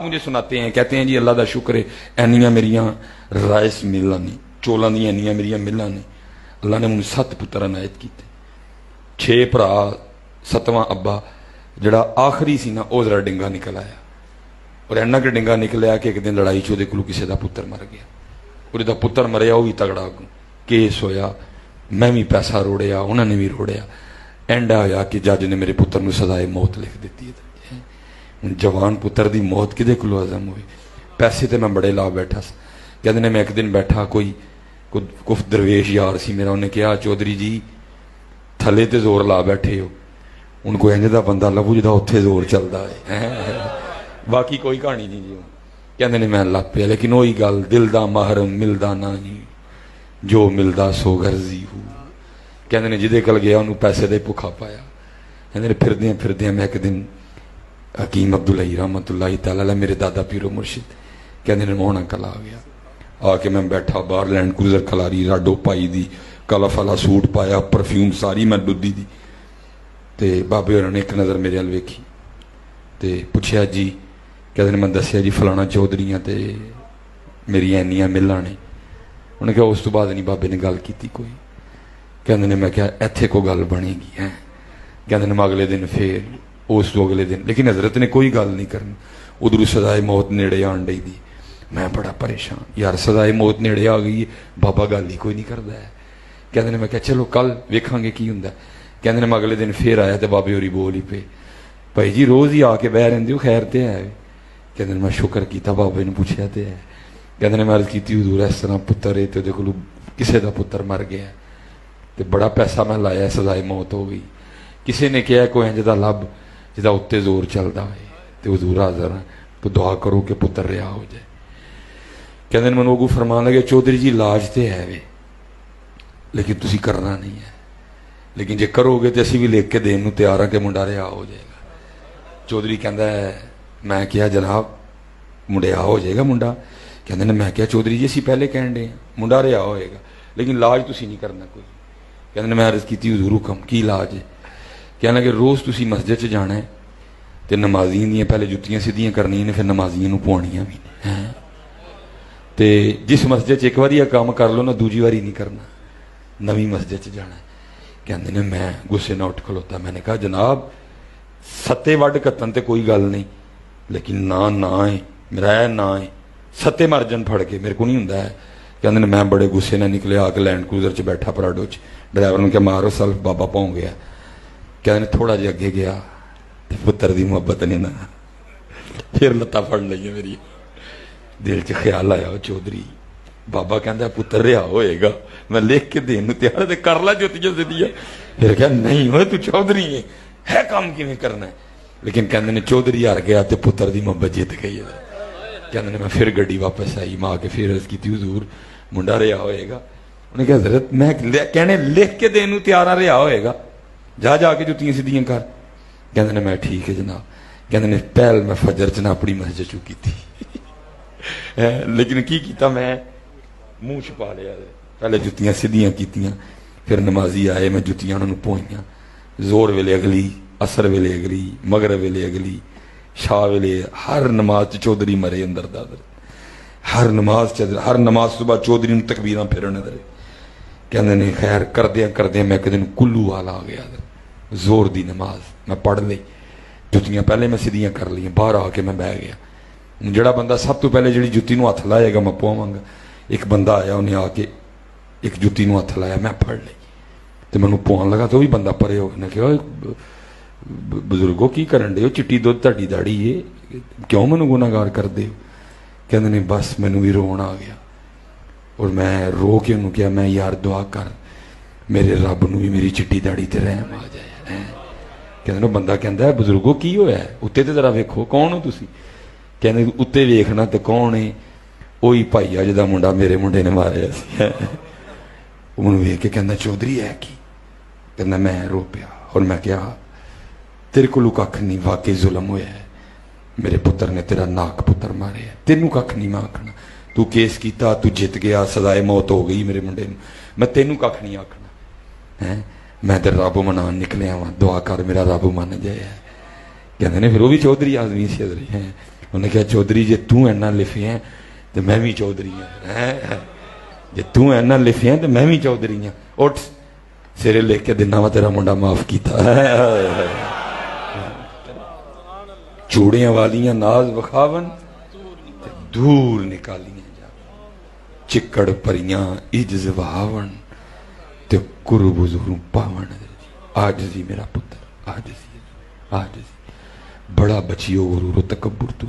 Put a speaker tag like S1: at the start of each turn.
S1: मुझे सुनाते हैं, कहते हैं जी अल्लाह का शुक्र है एनियां मेरिया राइस मिलां ने, चौलों दी एनियां मेरिया मिलां ने। अल्लाह ने मुझे 7 पुत्र अनायत किए, 6 भरा, 7वां अब्बा जड़ा आखिरी सी ना वह जरा डिंगा निकल आया। और इन्ना कि डिंगा निकलिया कि एक दिन लड़ाई च वो किसी का पुत्र मर गया। और पुत्र मरिया वह भी तगड़ा केस होया, मैं भी पैसा रोड़िया, उन्होंने भी रोड़िया। एंड होया कि जज ने मेरे पुत्र को सजाए मौत लिख दी है। जवान पुत्र की मौत कि हजम हुई। पैसे तो मैं बड़े ला बैठा सा। कहते मैं एक दिन बैठा, कोई कुछ दरवेश यार सी मेरा, उन्हें कहा चौधरी जी थले तो जोर ला बैठे हो, हूँ कोई इंज का बंदा लभू जिदा उत्थे जोर चलता है। बाकी कोई कहानी नहीं जी। कहते मैं लग पिया, लेकिन वही गल दिल का महरम मिलता ना ही, जो मिलता सो गर्जी हूँ। कहते जिदे कल गया उन्होंने पैसे का भुखा पाया। कहते फिरद फिरद मैं एक दिन हकीम अब्दुल्लाई रहमतुल्लाहि तआला मेरे दादा पीरो मुर्शिद कहते मोहना कल आ गया। आके मैं बैठा बाहर लैंड क्रूजर खलारी, राडो पाई दी, काला फाला सूट पाया, परफ्यूम सारी मैं डुद्दी दी। तो बाबे होर ने एक नज़र मेरे वाल वेखी तो पूछया जी, कहते मैं दसिया जी फलाना चौधरी तो मेरी इन्नियां मिलां ने। उन्हें कहा उस तो बाद नहीं बाबे ने गल की कोई। कहते मैं क्या इत्थे को गल बनेगी है। कहते मैं अगले दिन फिर उस तो अगले दिन, लेकिन हजरत ने कोई गल नहीं करनी। उधरों सजाए मौत नेड़े आन डई दी। मैं बड़ा परेशान, यार सजाए मौत नेड़े आ गई, बाबा गल ही कोई नहीं करता है। कहते मैं क्या चलो कल वेखांगे की हुंदा। कहते मैं अगले दिन फिर आया तो बाबे होरी बोल ही पे, भाई जी रोज़ ही आके बह रहिंदे हो, खैर तो है। कहते मैं शुक्र किया बाबे ने पूछया तो है। कहते मैं अर्ज की हजूर इस तरह पुत्र है तो को किसी का पुत्र मर गया तो बड़ा पैसा मैं लाया, सजाए मौत हो गई। किसी ने कहा कोई इंज दा लभ जिदा उत्ते जोर चलता है तो हजूर हाजर है, तो दुआ करो कि पुत्र रिहा हो जाए। कहते मैं अगू फरमान लगे चौधरी जी इलाज तो है वे, लेकिन तुसी करना नहीं है, लेकिन जे करोगे तो असी भी लिख के देने को तैयार हाँ कि मुंडा रिहा हो जाएगा। चौधरी कहता है मैं क्या जनाब मुंडिया हो जाएगा मुंडा। कहते ने मैं क्या चौधरी जी असी पहले कह डे मुंडा रिहा होएगा, लेकिन इलाज तुसी नहीं करना कोई। कहते मैं अर्ज की हजूर हुक्म की इलाज है। कहना कि रोज़ तुसी मस्जिद च जाना है तो नमाजियों दी पहले जुत्तियां सीधियां करनियां ने, फिर नमाजियों पवानियां भी हैं। तो जिस मस्जिद च एक बार काम कर लो ना, दूजी बारी नहीं करना, नवी मस्जिद च जाना है। कहते ने मैं गुस्से न उठ खलोता, मैंने कहा जनाब सत्ते वड कत्तन तो कोई गल नहीं, लेकिन ना है मेरा ना है सत्ते मर्जन फड़ के मेरे को नहीं होंदा है। कहते मैं बड़े गुस्से न निकले, आके लैंड क्रूजर च बैठा पराडो च, ड्राइवर ने क्या मारो सल्फ बाबा पहुँच गया। कहने थोड़ा जिहा अगे गया तो पुत्र की मुहब्बत ने ना फिर लत्ता फड़ लिया मेरी। दिल च ख्याल आया चौधरी बाबा कहता पुत्र रिहा होएगा, मैं लिख के देन तैयार तो कर ला जुतियां सीधियां। फिर क्या नहीं हो तू चौधरी है काम किवें करना है। लेकिन कहते ने चौधरी हार गया तो पुत्र की मुहब्बत जित गई है। कहते मैं फिर गड्डी वापस आई, माँ के फिर अर्ज की हजूर मुंडा रिहा होएगा। उन्हें कहा हजरत मैं कहने लिख के देन तैयार हाँ रिहा होएगा, जा जाके जुतियां सीधियां कर। कहते मैं ठीक है जनाब। कहते पहल मैं फजर च ना अपनी मस्जिद चू की थी लेकिन की किया मैं मुंह छुपा लिया। पहले जुतियां सीधियां कीतियां, फिर नमाजी आए, मैं जुतियां उन्होंने पोईयां। जोर वेले अगली, असर वेले अगली, मगरब वेले अगली, शाह वेले, हर नमाज चौधरी मरे अंदर दादर, हर नमाज सुबह चौधरी तकबीर फिरन अंदर। कहते ने खैर करदे मैं एक दिन कुल्लू वाला आ गया, जोर दी नमाज मैं पढ़ ली, जुतियां पहले मैं सीधियां कर ली, बाहर आके मैं बह गया। जोड़ा बंदा सब तो पहले जी जुत्ती हथ लाएगा मैं पवांगा। एक बंदा आया, उन्हें आके एक जुत्ती हथ लाया, मैं फड़ ली तो मैं पवान लगा, तो भी बंदा परे हो गया। कहा बजुर्गो की करन दे हो, चिट्टी दुध तुहाडी दाड़ी है, क्यों मैनू गुनाहगार करदे हो। कहते नहीं बस मैनू भी रोन आ गया, और मैं रो के उन्होंने कहा मैं यार दुआ कर मेरे रब नूं भी मेरी चिट्टी दाड़ी ते रहम आ जाए। कहते बंदा कहता है बजुर्गो की होया, उत्ते ते जरा वेखो कौन हो तुसी। कहते उत्ते वेखना तो कौन है, वही भाई आ जिहदा मुंडा मेरे मुंडे ने मारिया सी। उन्होंने वेख के कहता चौधरी है की। कहता मैं रो पिया, और मैं कहा तेरे को कख नहीं, वाकई जुल्म होया है, मेरे पुत्र ने तेरा नाक पुत्र मारे है, तेनू कख नहीं मैं आखना, तू केस किया तू जित गया, सजाए मौत हो गई मेरे मुंडे, मैं तेनू कख नहीं आखना है, मैं तो रब मनान निकलिया वा, दुआ कर मेरा रब मन जाए। कहते फिर वो भी चौधरी आदमी से है, उन्हें कहा चौधरी जे तू इन्ना लिखिया तो मैं भी चौधरी हाँ, जे तू इन्ना लिखिया तो मैं भी चौधरी हाँ, उठ सिरे लिख के दिना वा तेरा मुंडा माफ किया। चूड़ियां वालियां नाज वखावन दूर निकालियां जा, चिकड़ परियां इज्ज वहावन ते कुर्ब हुजूर पावन। आजजी मेरा पुत्र आजजी, आजजी बड़ा बचियो गुरु तकब्बुर तू।